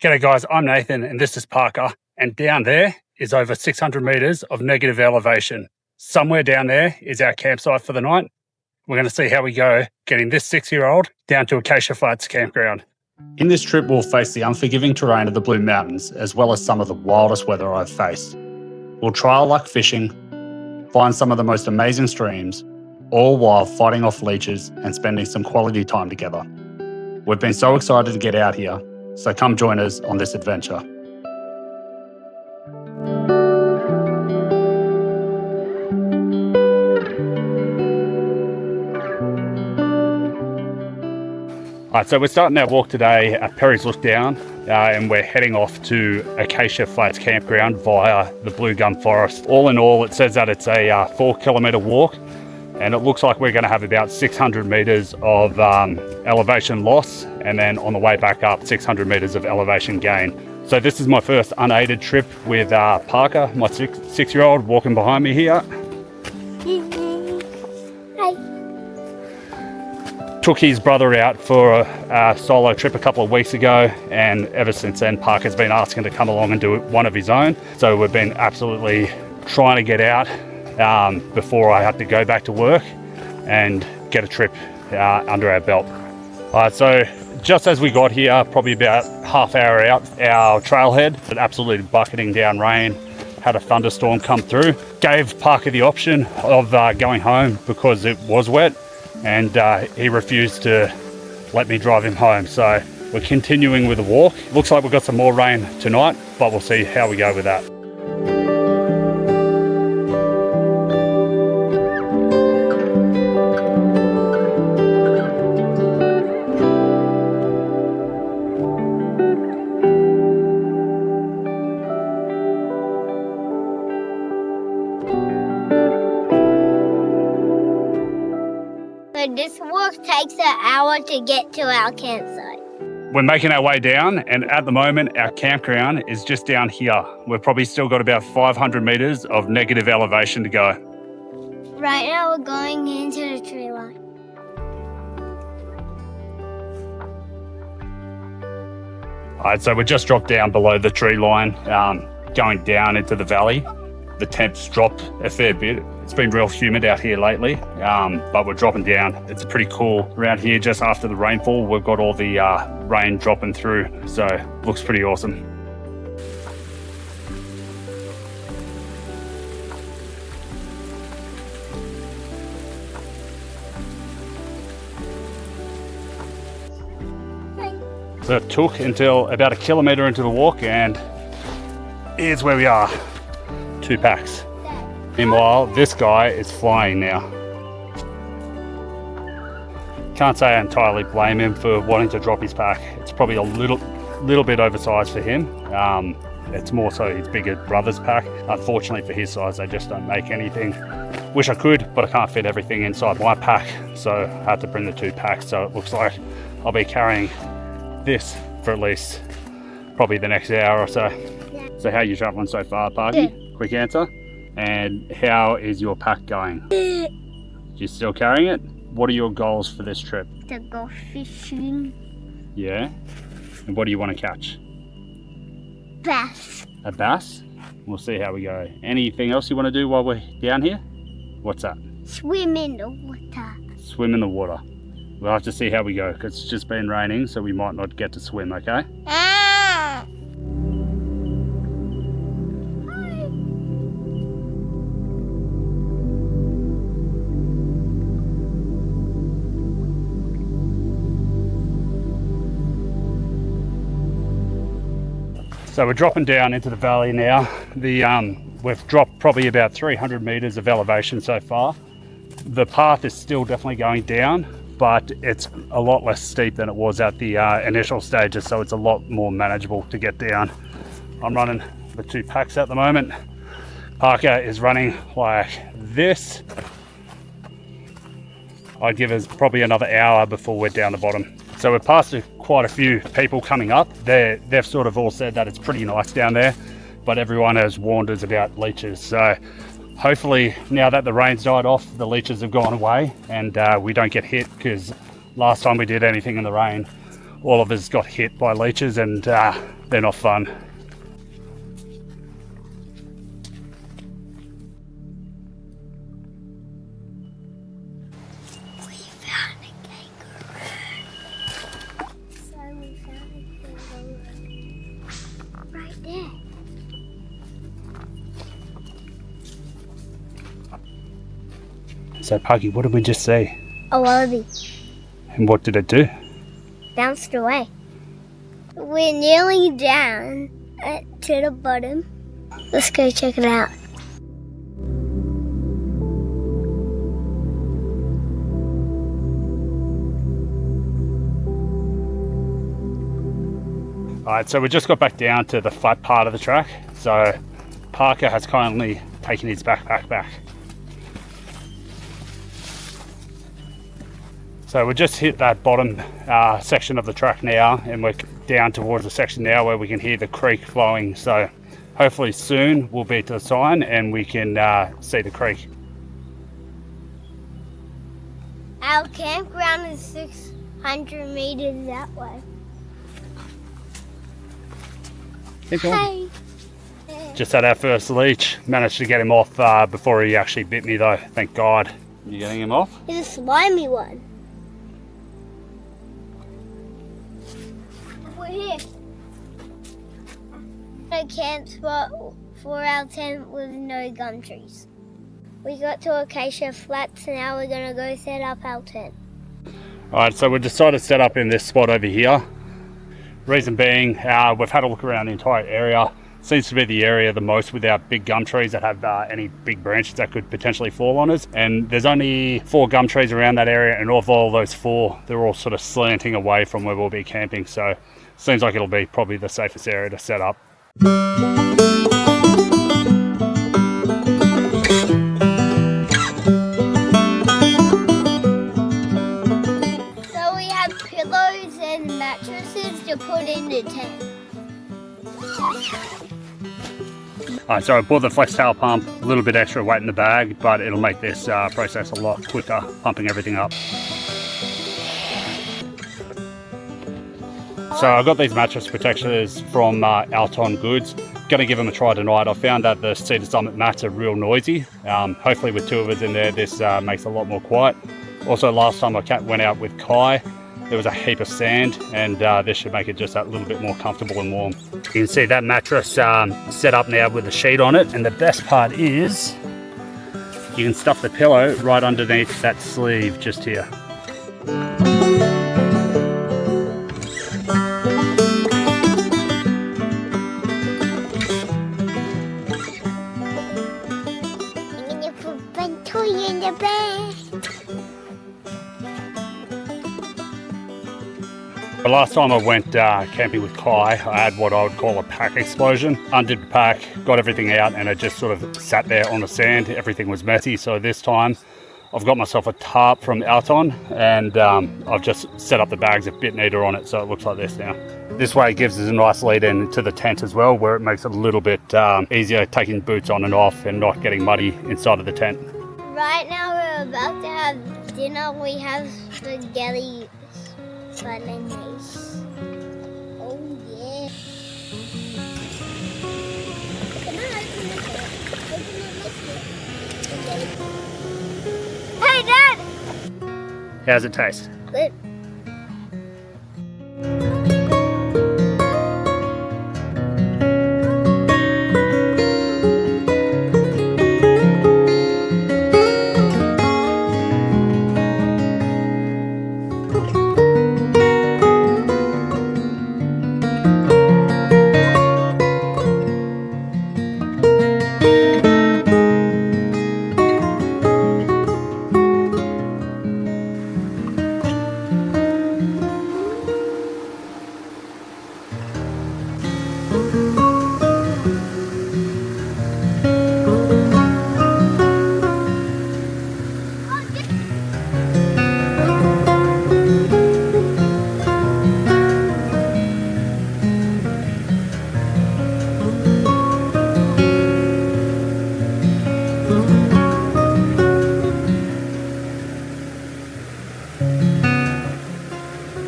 G'day guys, I'm Nathan and this is Parker, and down there is over 600 metres of negative elevation. Somewhere down there is our campsite for the night. We're going to see how we go getting this 6-year-old down to Acacia Flats Campground. In this trip we'll face the unforgiving terrain of the Blue Mountains as well as some of the wildest weather I've faced. We'll try our luck fishing, find some of the most amazing streams, all while fighting off leeches and spending some quality time together. We've been so excited to get out here, so come join us on this adventure. Alright, so we're starting our walk today at Perry's Lookdown, and we're heading off to Acacia Flats Campground via the Blue Gum Forest. All in all, it says that it's a 4-kilometre walk, and it looks like we're going to have about 600 metres of elevation loss, and then on the way back up 600 metres of elevation gain. So this is my first unaided trip with Parker, my 6-year-old, walking behind me here. Hi. Took his brother out for a solo trip a couple of weeks ago, and ever since then Parker's been asking to come along and do one of his own. So we've been absolutely trying to get out before I had to go back to work and get a trip under our belt. So just as we got here, probably about half hour out, our trailhead, it absolutely bucketing down rain, had a thunderstorm come through. Gave Parker the option of going home because it was wet, and he refused to let me drive him home. So we're continuing with the walk. Looks like we've got some more rain tonight, but we'll see how we go with that. So this walk takes an hour to get to our campsite. We're making our way down, and at the moment our campground is just down here. We've probably still got about 500 metres of negative elevation to go. Right now we're going into the tree line. Alright, so we just dropped down below the tree line, going down into the valley. The temps dropped a fair bit. It's been real humid out here lately, but we're dropping down. It's pretty cool around here just after the rainfall. We've got all the rain dropping through, so looks pretty awesome. So it took until about 1 kilometre into the walk, and here's where we are. 2 packs. Meanwhile, this guy is flying now. Can't say I entirely blame him for wanting to drop his pack. It's probably a little bit oversized for him. It's more so his bigger brother's pack. Unfortunately for his size, they just don't make anything. Wish I could, but I can't fit everything inside my pack, so I had to bring the 2 packs. So it looks like I'll be carrying this for at least probably the next hour or so. Yeah. So how are you traveling so far, Parky? Good. Quick answer. And how is your pack going? You still carrying it? What are your goals for this trip? To go fishing. Yeah? And what do you want to catch? Bass. A bass? We'll see how we go. Anything else you want to do while we're down here? What's that? Swim in the water. Swim in the water. We'll have to see how we go because it's just been raining, so we might not get to swim, okay? Ah! So we're dropping down into the valley now. We've dropped probably about 300 metres of elevation so far. The path is still definitely going down, but it's a lot less steep than it was at the initial stages, so it's a lot more manageable to get down. I'm running the 2 packs at the moment. Parker is running like this. I'd give us probably another hour before we're down the bottom. So we're past quite a few people coming up. They've sort of all said that it's pretty nice down there, but everyone has warned us about leeches. So hopefully now that the rain's died off, the leeches have gone away and we don't get hit, because last time we did anything in the rain, all of us got hit by leeches and they're not fun. We found a kangaroo. So we found a kangaroo. Right there. So Puggy, what did we just see? A wallaby. And what did it do? Bounced away. We're nearly down to the bottom. Let's go check it out. Alright, so we just got back down to the flat part of the track. So Parker has kindly taken his backpack back. So we just hit that bottom section of the track now, and we're down towards the section now where we can hear the creek flowing. So hopefully soon we'll be to the sign and we can see the creek. Our campground is 600 meters that way. Keep going. Just had our first leech. Managed to get him off before he actually bit me though, thank God. You getting him off? It's a slimy one. We're here. A camp spot for our tent with no gum trees. We got to Acacia Flats and now we're gonna go set up our tent. Alright, so we decided to set up in this spot over here. Reason being, we've had a look around the entire area. Seems to be the area the most without big gum trees that have any big branches that could potentially fall on us. And there's only 4 gum trees around that area, and of all those 4, they're all sort of slanting away from where we'll be camping. So seems like it'll be probably the safest area to set up. So we have pillows and mattresses to put in the tent. Alright, so I bought the flex tail pump, a little bit extra weight in the bag, but it'll make this process a lot quicker, pumping everything up. So I got these mattress protectors from Alton Goods. Gonna give them a try tonight. I found that the Cedar Summit mats are real noisy. Hopefully with 2 of us in there, this makes a lot more quiet. Also, last time I went out with Kai, there was a heap of sand, and this should make it just that little bit more comfortable and warm. You can see that mattress set up now with a sheet on it, and the best part is you can stuff the pillow right underneath that sleeve just here. I'm gonna put one toy in the bag. The last time I went camping with Kai, I had what I would call a pack explosion. Undid the pack, got everything out, and it just sort of sat there on the sand. Everything was messy, so this time I've got myself a tarp from Alton, and I've just set up the bags a bit neater on it, so it looks like this now. This way it gives us a nice lead in to the tent as well, where it makes it a little bit easier taking boots on and off and not getting muddy inside of the tent. Right now we're about to have dinner. We have spaghetti bolognese. Oh yeah. Can I open this? Open it. Hey Dad! How's it taste? Good.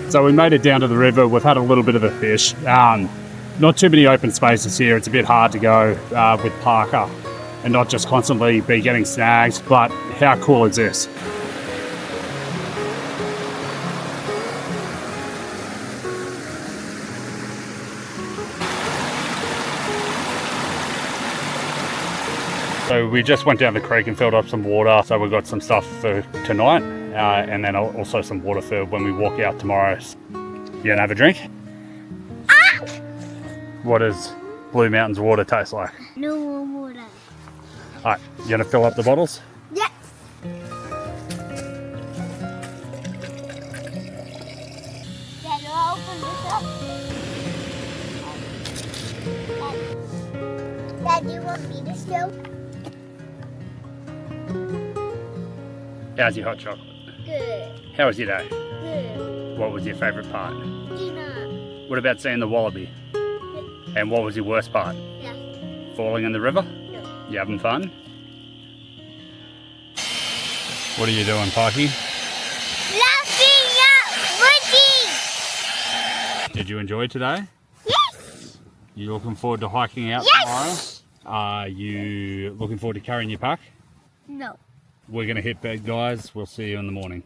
So we made it down to the river. We've had a little bit of a fish. Not too many open spaces here. It's a bit hard to go with Parker and not just constantly be getting snags, but how cool is this? So we just went down the creek and filled up some water, so we've got some stuff for tonight, and then also some water for when we walk out tomorrow. You gonna have a drink? Ah! What does Blue Mountain's water taste like? No more water. Alright, you gonna fill up the bottles? Yes. Dad, I'll open this up. Dad, do you want me to still? How's your hot chocolate? Good. How was your day? Good. What was your favourite part? Dinner. What about seeing the wallaby? And what was your worst part? Yeah. Falling in the river? No. You having fun? What are you doing, Parky? Laughing at Woody! Did you enjoy today? Yes! You looking forward to hiking out Yes! tomorrow? Are you looking forward to carrying your pack? No. We're going to hit bed, guys. We'll see you in the morning.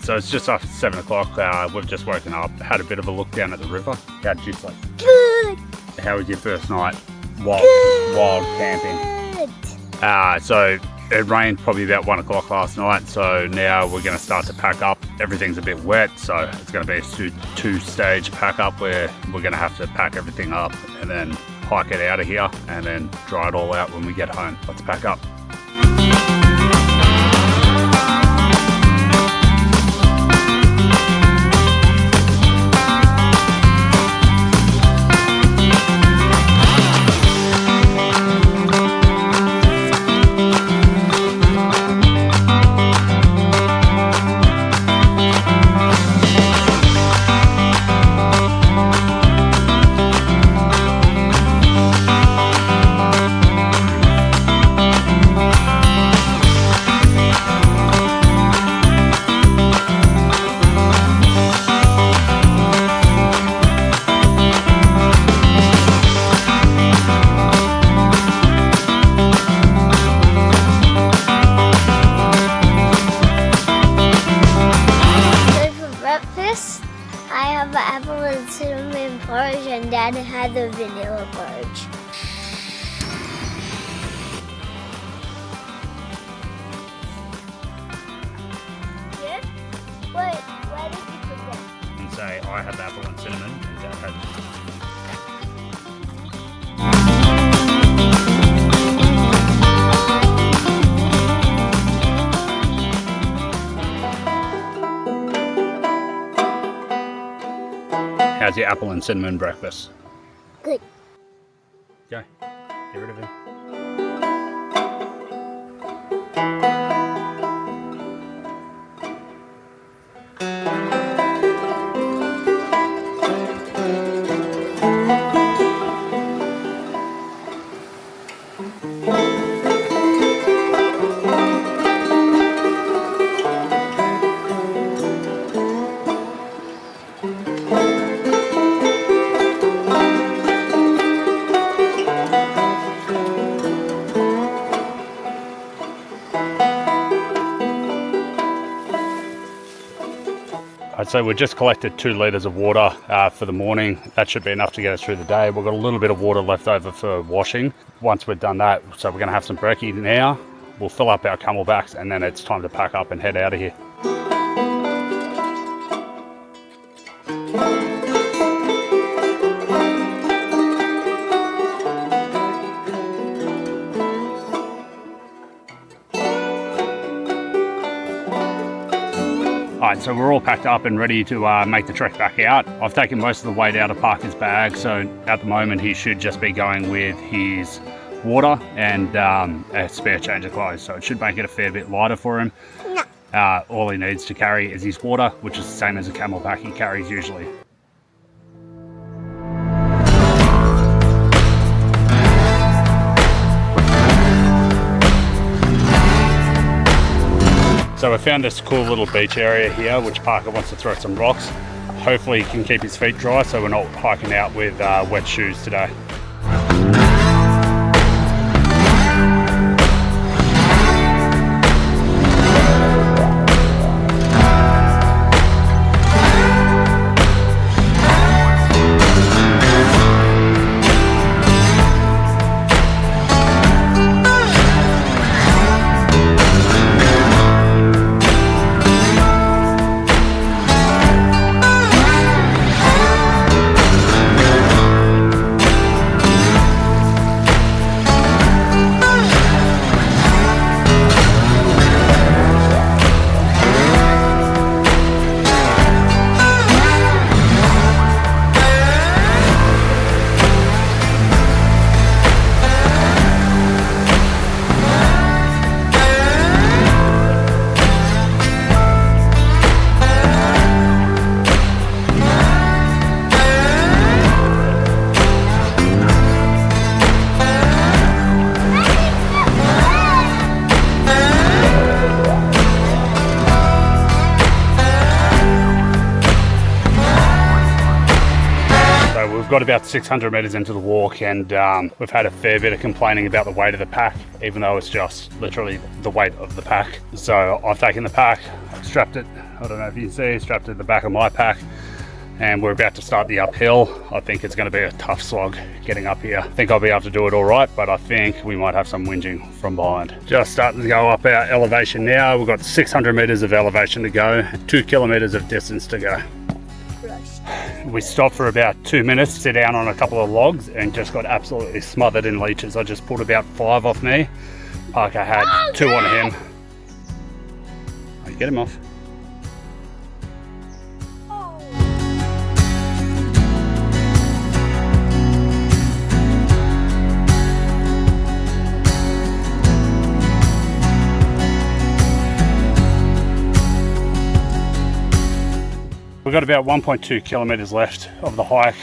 So it's just after 7 o'clock. We've just woken up, had a bit of a look down at the river. How did you sleep? Good. How was your first night wild camping? Good. So it rained probably about 1 o'clock last night, so now we're going to start to pack up. Everything's a bit wet, so it's going to be a two-stage pack up where we're going to have to pack everything up and then hike it out of here and then dry it all out when we get home. Let's pack up. I have an apple and cinnamon porridge, and Dad had the vanilla porridge. Yeah? Wait, why did you put that? And say, I have apple and cinnamon, and Dad had... How's your apple and cinnamon breakfast? Good. Go. Get rid of him. I'd say we just collected 2 litres of water for the morning. That should be enough to get us through the day. We've got a little bit of water left over for washing. Once we've done that, so we're going to have some brekkie now. We'll fill up our camelbacks and then it's time to pack up and head out of here. Alright, so we're all packed up and ready to make the trek back out. I've taken most of the weight out of Parker's bag, so at the moment he should just be going with his water and a spare change of clothes, so it should make it a fair bit lighter for him. No. All he needs to carry is his water, which is the same as a camelback he carries usually. So we found this cool little beach area here, which Parker wants to throw some rocks. Hopefully he can keep his feet dry so we're not hiking out with wet shoes today. We've got about 600 meters into the walk, and we've had a fair bit of complaining about the weight of the pack, even though it's just literally the weight of the pack. So I've taken the pack, strapped it, I don't know if you can see, strapped it to the back of my pack, and we're about to start the uphill. I think it's going to be a tough slog getting up here. I think I'll be able to do it all right, but I think we might have some whinging from behind. Just starting to go up our elevation now. We've got 600 meters of elevation to go, 2 kilometers of distance to go. We stopped for about 2 minutes, sit down on a couple of logs, and just got absolutely smothered in leeches. I just pulled about 5 off me. Parker had 2 on him. Oh, get him off. We've got about 1.2 kilometers left of the hike,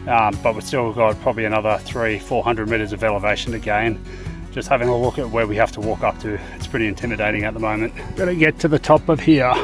but we've still got probably another 300-400 meters of elevation to gain. Just having a look at where we have to walk up to, it's pretty intimidating at the moment. Gotta get to the top of here.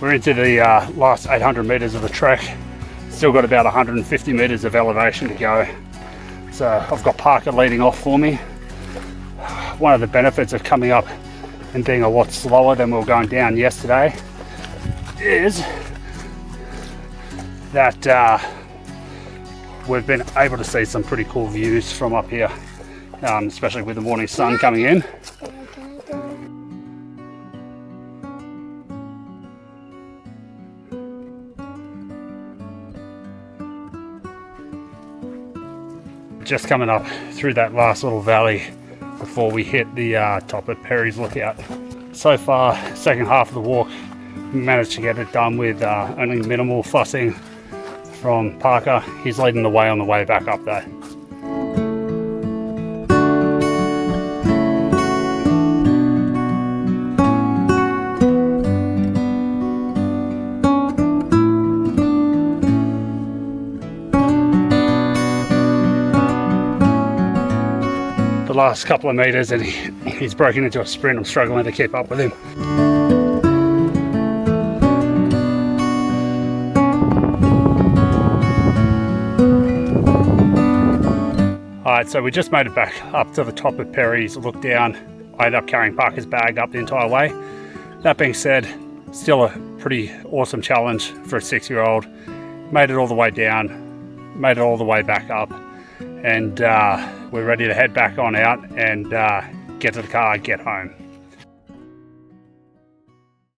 We're into the last 800 meters of the trek. Still got about 150 meters of elevation to go. So I've got Parker leading off for me. One of the benefits of coming up and being a lot slower than we were going down yesterday is that we've been able to see some pretty cool views from up here, especially with the morning sun coming in. Just coming up through that last little valley before we hit the top of Perry's Lookout. So far, second half of the walk, we managed to get it done with only minimal fussing from Parker. He's leading the way on the way back up though. Last couple of meters and he's broken into a sprint. I'm struggling to keep up with him. Alright, so we just made it back up to the top of Perry's Lookdown. I ended up carrying Parker's bag up the entire way. That being said, still a pretty awesome challenge for a 6-year-old. Made it all the way down, made it all the way back up, and we're ready to head back on out and get to the car and get home.